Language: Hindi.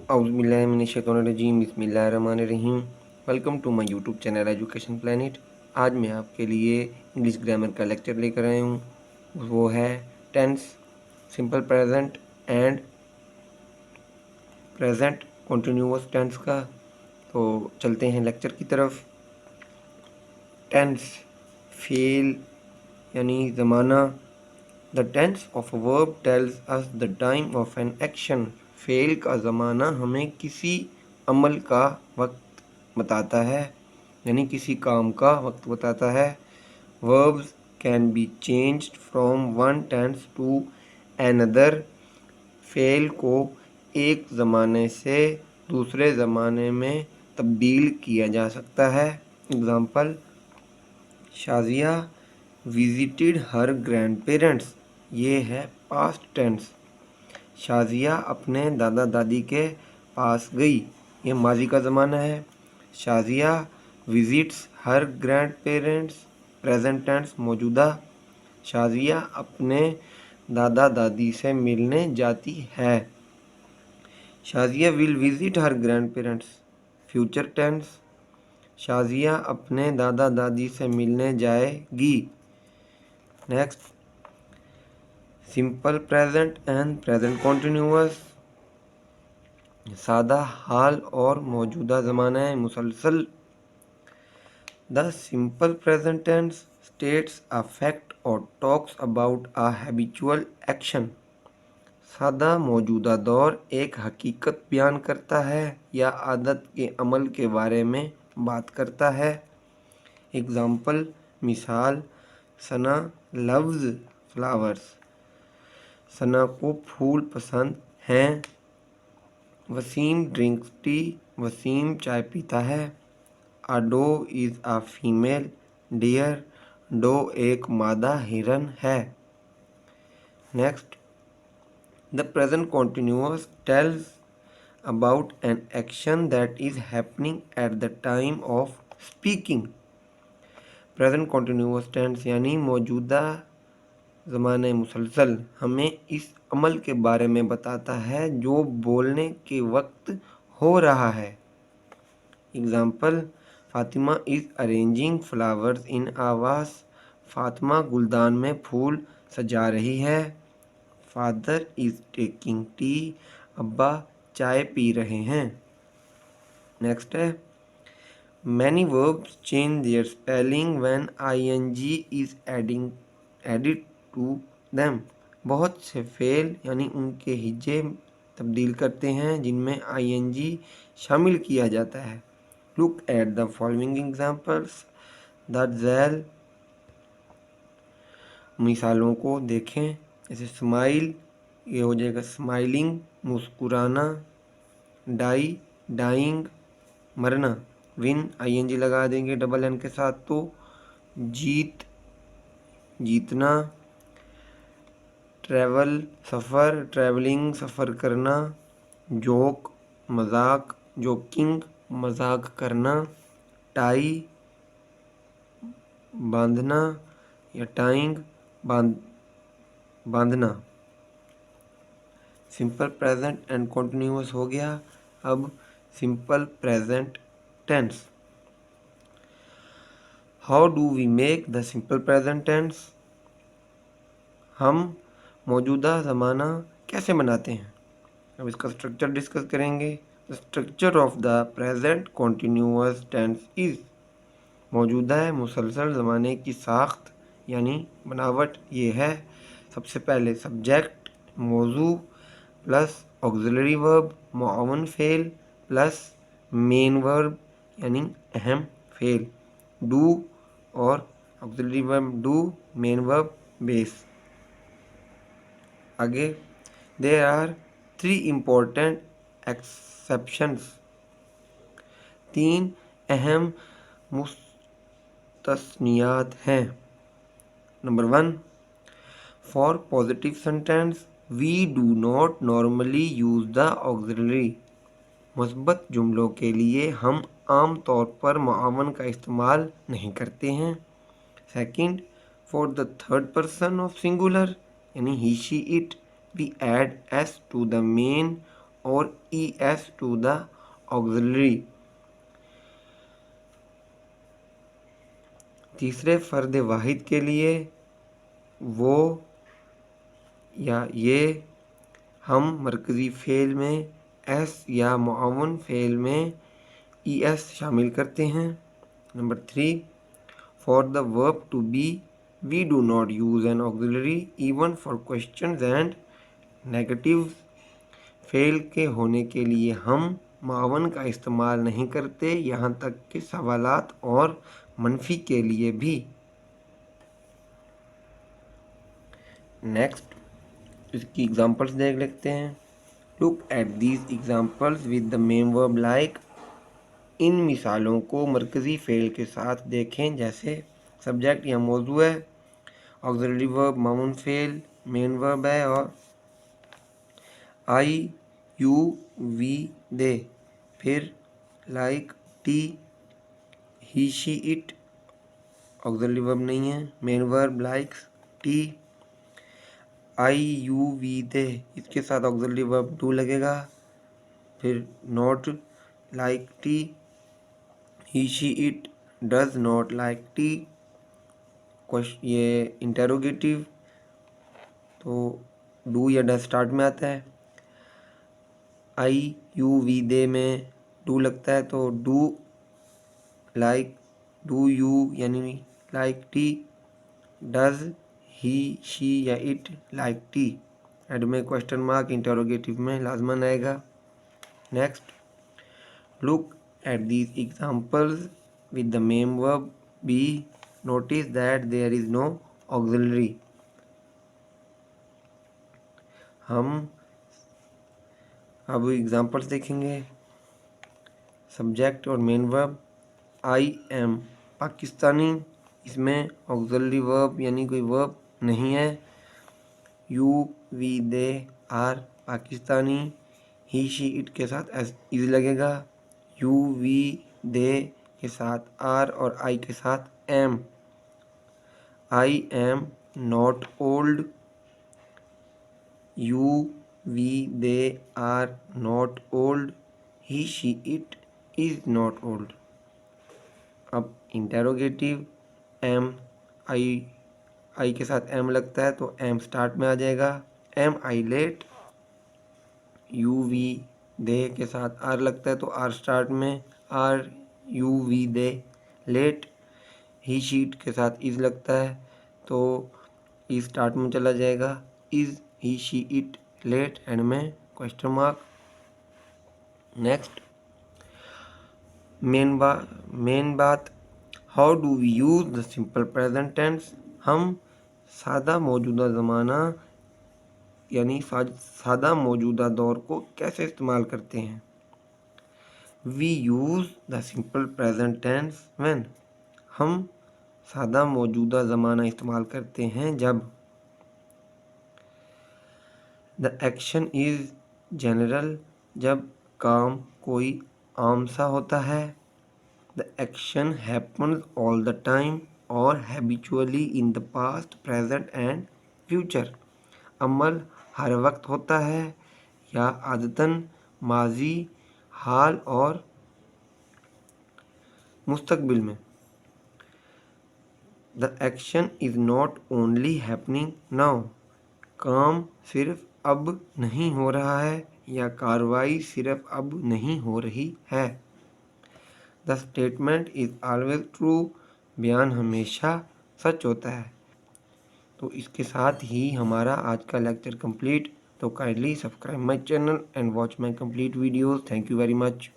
औज़ुबिल्लाहिमिनश्शैतानिर्रजीम बिस्मिल्लाहिर्रहमानिर्रहीम। Welcome to my YouTube channel Education Planet. आज मैं आपके लिए इंग्लिश ग्रामर का लेक्चर लेकर आया हूँ। वो है tense, simple present and present continuous tense का। तो चलते हैं लेक्चर की तरफ। टेंस, फेल यानी ज़माना। The tense of a verb tells us the time of an action. फेल का ज़माना हमें किसी अमल का वक्त बताता है, यानी किसी काम का वक्त बताता है। Verbs can be changed from one tense to another. फेल को एक ज़माने से दूसरे ज़माने में तब्दील किया जा सकता है। एग्ज़ाम्पल, शाज़िया विजिटेड हर ग्रैंड पेरेंट्स। ये है पास्ट टेंस। शाज़िया अपने दादा दादी के पास गई, ये माजी का ज़माना है। Shazia visits her grand parents, present tense मौजूदा। शाज़िया अपने दादा दादी से मिलने जाती है। Shazia will visit her grand parents, future tense. Shazia अपने दादा दादी से मिलने जाएगी। Next, simple present and present continuous. सादा हाल और मौजूदा ज़माना है मुसलसल। The simple present tense states a fact और talks about a habitual action. सादा मौजूदा दौर एक हकीकत बयान करता है या आदत के अमल के बारे में बात करता है। एग्ज़ाम्पल, मिसाल, सना लव्स फ्लावर्स। सना को फूल पसंद हैं। Wasim drinks T. वसीम चाय पीता है। A doe is a female deer. Doe एक मादा हिरन है। Next, the present continuous tells about an action that is happening at the time of speaking. Present continuous tense यानी मौजूदा ज़माने मुसलसल हमें इस अमल के बारे में बताता है जो बोलने के वक्त हो रहा है। Example, Fatima is arranging flowers in a vase. Fatima गुलदान में फूल सजा रही है। Father is taking tea. अब्बा चाय पी रहे हैं। नेक्स्ट है, many verbs change their spelling when ING is added to them. बहुत से फेल यानी उनके हिज्जे तब्दील करते हैं जिनमें आईएनजी शामिल किया जाता है। Look at the following examples. द जेल, मिसालों को देखें। जैसे स्माइल, ये हो जाएगा स्माइलिंग, मुस्कुराना। डाई, डाइंग, मरना। विन, आईएनजी लगा देंगे डबल एन के साथ तो। जीत, जीतना। ट्रैवल, सफ़र, ट्रैवलिंग, सफ़र करना। जोक, मजाक, जोकिंग, मजाक करना। टाई, बांधना या टाइंग, बांधना। सिंपल प्रेजेंट एंड कॉन्टिन्यूअस हो गया। अब simple present tense. How do we make the simple present tense. हम मौजूदा ज़माना कैसे बनाते हैं, अब इसका स्ट्रक्चर डिस्कस करेंगे। The structure of the present continuous tense is. मौजूदा मुसलसल ज़माने की साख्त यानी बनावट ये है। सबसे पहले सब्जेक्ट मौजू प्लस ऑक्सिलरी वर्ब मुआवन फेल प्लस मेन वर्ब यानी अहम फेल। डू और auxiliary verb do, main verb base. आगे, देयर आर 3 इम्पोर्टेंट एक्सेप्शंस। 3 अहम मुस्तस्नियात हैं। Number 1, for positive sentence we do not normally use the auxiliary. मुस्बत जुमलों के लिए हम आम तौर पर मुआवन का इस्तेमाल नहीं करते हैं। Second, for the third person of singular यानी he she it we add S to the main और es to the auxiliary। तीसरे फर्द वाहिद के लिए वो या ये हम मरकज़ी फ़ेल में एस या मुआवन फ़ेल में es शामिल करते हैं। Number 3, for the verb to be we do not use an auxiliary even for questions and negatives। Fail के होने के लिए हम मावन का इस्तेमाल नहीं करते, यहाँ तक कि सवालात और मनफी के लिए भी। नेक्स्ट इसकी एग्जांपल्स देख लेते हैं। Look at these examples with the main verb like. इन मिसालों को मरकज़ी फ़ेल के साथ देखें, जैसे सब्जेक्ट या मौजू है, ऑक्सिलरी वर्ब मामून फ़ेल मेन वर्ब है, और आई यू वी दे, फिर like tea he she it auxiliary verb नहीं है, main verb likes tea. I you we they इसके साथ ऑक्सिलरी वर्ब डू लगेगा, फिर not like tea. He she it does not like tea, ये इंटेरोगेटिव तो डू या डज स्टार्ट में आता है। आई यू वी दे में डू लगता है तो डू लाइक डू यू यानी like tea. Does he she या इट लाइक टी, एड में क्वेश्चन मार्क इंटेरोगेटिव में लाजमन आएगा। Next look at these examples with the main verb be. Notice that there is no auxiliary. हम अब एग्जाम्पल्स देखेंगे। सब्जेक्ट और main verb, I am Pakistani, इसमें ऑक्सिलरी वर्ब यानी कोई वर्ब नहीं है। You we they are Pakistani, he she it के साथ एस इज लगेगा। यू वी दे के साथ आर और आई के साथ am. I am not old, you we they are not old, he she it is not old. अब इंटेरोगेटिव एम आई के साथ एम लगता है तो एम स्टार्ट में आ जाएगा। Am I late, you we they के साथ आर लगता है तो आर स्टार्ट में, are you we they late. He she it के साथ इज लगता है तो इज स्टार्ट में चला जाएगा। Is he she it late, end में क्वेश्चन मार्क। नेक्स्ट मेन बात, how do we use the simple present tense. हम सादा मौजूदा ज़माना यानी सादा मौजूदा दौर को कैसे इस्तेमाल करते हैं। We use the simple present tense when, हम सादा मौजूदा ज़माना इस्तेमाल करते हैं जब द एक्शन इज़ जनरल, जब काम कोई आम सा होता है। The action happens all the time और habitually in the past present and future, अमल हर वक्त होता है या आदतन माजी, हाल और मुस्तकबिल में। The action is not only happening now, काम सिर्फ अब नहीं हो रहा है या कार्रवाई सिर्फ अब नहीं हो रही है। The statement is always true, बयान हमेशा सच होता है। तो इसके साथ ही हमारा आज का लेक्चर कंप्लीट। तो kindly subscribe my channel and watch my complete videos. Thank you very much.